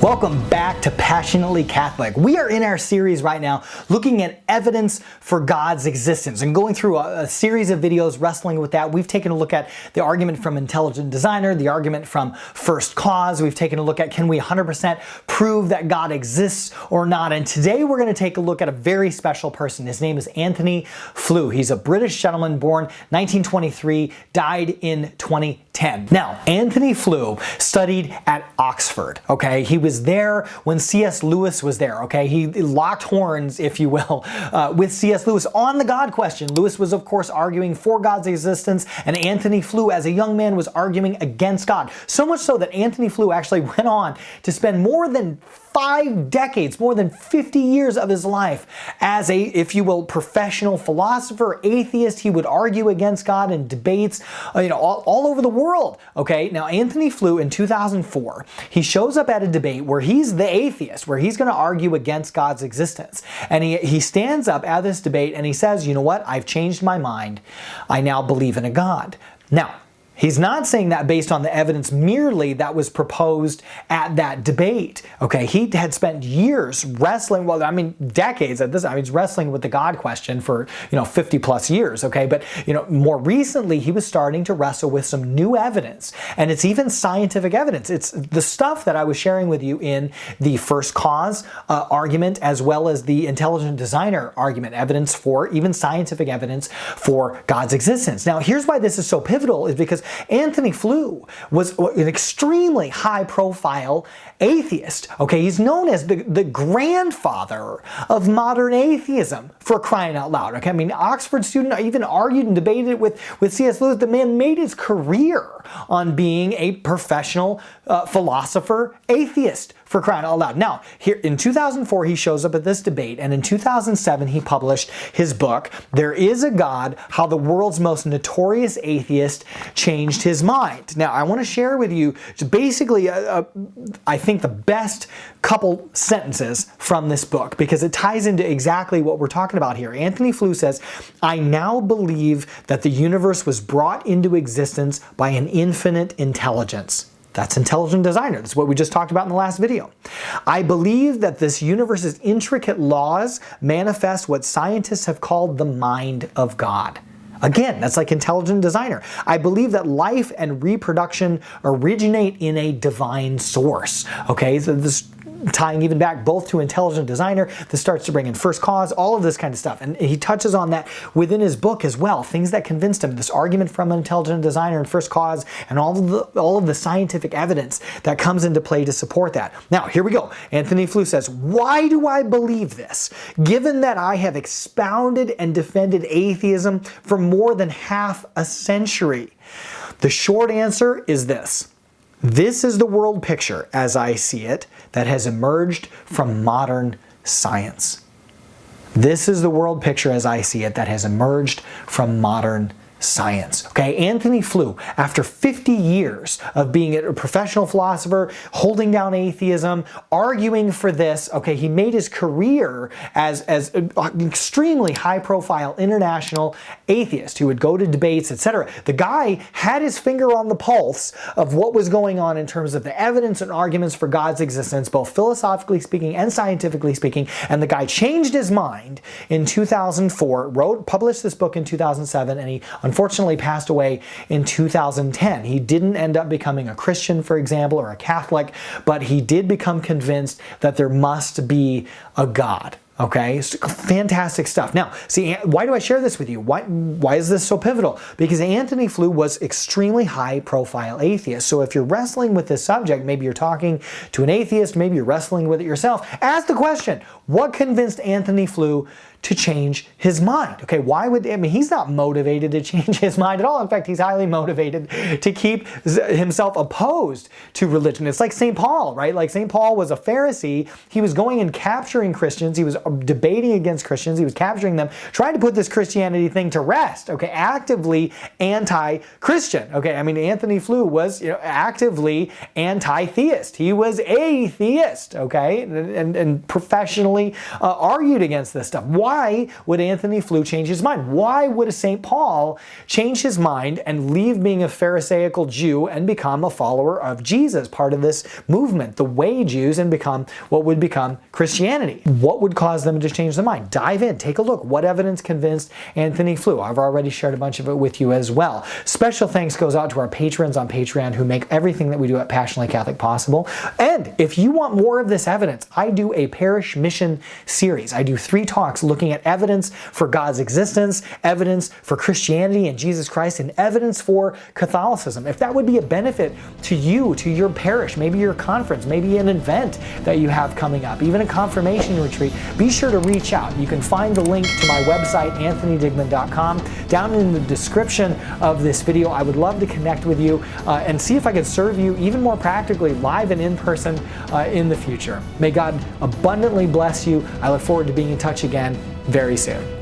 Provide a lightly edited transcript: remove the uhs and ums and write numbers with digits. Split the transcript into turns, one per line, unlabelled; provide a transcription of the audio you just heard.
Welcome back to Passionately Catholic. We are in our series right now looking at evidence for God's existence and going through a series of videos wrestling with that. We've taken a look at the argument from intelligent designer, the argument from first cause. We've taken a look at can we 100% prove that God exists or not. And today we're going to take a look at a very special person. His name is Antony Flew. He's a British gentleman born 1923, died in 2010. Now, Antony Flew studied at Oxford, okay? He was there when C.S. Lewis was there, okay? He locked horns, if you will, with C.S. Lewis on the God question. Lewis was, of course, arguing for God's existence, and Antony Flew, as a young man, was arguing against God. So much so that Antony Flew actually went on to spend more than 5 decades, more than 50 years of his life as a, if you will, professional philosopher, atheist. He would argue against God in debates, all over the world. Okay, now Antony Flew in 2004, he shows up at a debate where he's the atheist, where he's going to argue against God's existence. And he stands up at this debate and he says, you know what, I've changed my mind. I now believe in a God. Now, he's not saying that based on the evidence merely that was proposed at that debate. Okay, he had spent years wrestling, well, I mean, decades at this. I mean, he's wrestling with the God question for, 50 plus years. Okay, but, more recently, he was starting to wrestle with some new evidence, and it's even scientific evidence. It's the stuff that I was sharing with you in the first cause argument, as well as the intelligent designer argument, evidence for, even scientific evidence for God's existence. Now, here's why this is so pivotal, is because Antony Flew was an extremely high-profile atheist. Okay, he's known as the grandfather of modern atheism, for crying out loud. Okay, I mean, Oxford student even argued and debated with C.S. Lewis. The man made his career on being a professional philosopher atheist, for crying out loud. Now, here in 2004, he shows up at this debate, and in 2007, he published his book, There Is a God, How the World's Most Notorious Atheist Changed His Mind. Now, I want to share with you basically, I think, the best couple sentences from this book, because it ties into exactly what we're talking about here. Antony Flew says, I now believe that the universe was brought into existence by an infinite intelligence. That's intelligent designer. That's what we just talked about in the last video. I believe that this universe's intricate laws manifest what scientists have called the mind of God. Again, that's like intelligent designer. I believe that life and reproduction originate in a divine source. Okay, so this tying even back both to intelligent designer, this starts to bring in first cause, all of this kind of stuff. And he touches on that within his book as well, things that convinced him, this argument from an intelligent designer and first cause, and all of the scientific evidence that comes into play to support that. Now, here we go. Antony Flew says, why do I believe this? Given that I have expounded and defended atheism for more than half a century. The short answer is this. This is the world picture, as I see it, that has emerged from modern science. This is the world picture, as I see it, that has emerged from modern science. Okay, Antony Flew, after 50 years of being a professional philosopher, holding down atheism, arguing for this, okay, he made his career as an extremely high-profile international atheist who would go to debates, etc. The guy had his finger on the pulse of what was going on in terms of the evidence and arguments for God's existence, both philosophically speaking and scientifically speaking, and the guy changed his mind in 2004, published this book in 2007, and he unfortunately passed away in 2010. He didn't end up becoming a Christian, for example, or a Catholic, but he did become convinced that there must be a God. Okay, fantastic stuff. Now, see, why do I share this with you? Why is this so pivotal? Because Antony Flew was extremely high-profile atheist. So if you're wrestling with this subject, maybe you're talking to an atheist, maybe you're wrestling with it yourself, ask the question, what convinced Antony Flew to change his mind? Okay, he's not motivated to change his mind at all. In fact, he's highly motivated to keep himself opposed to religion. It's like St. Paul, right? Like St. Paul was a Pharisee. He was going and capturing Christians. He was debating against Christians. He was capturing them, trying to put this Christianity thing to rest. Okay, actively anti-Christian. Okay, I mean, Antony Flew was actively anti-theist. He was atheist. Okay, and professionally argued against this stuff. Why Why would Antony Flew change his mind? Why would a St. Paul change his mind and leave being a Pharisaical Jew and become a follower of Jesus, part of this movement, the way Jews, and become what would become Christianity? What would cause them to change their mind? Dive in, take a look. What evidence convinced Antony Flew? I've already shared a bunch of it with you as well. Special thanks goes out to our patrons on Patreon who make everything that we do at Passionately Catholic possible. And if you want more of this evidence, I do a parish mission series. I do 3 talks looking at evidence for God's existence, evidence for Christianity and Jesus Christ, and evidence for Catholicism. If that would be a benefit to you, to your parish, maybe your conference, maybe an event that you have coming up, even a confirmation retreat, be sure to reach out. You can find the link to my website, anthonydigmann.com, down in the description of this video. I would love to connect with you and see if I could serve you even more practically, live and in person in the future. May God abundantly bless you. I look forward to being in touch again very soon.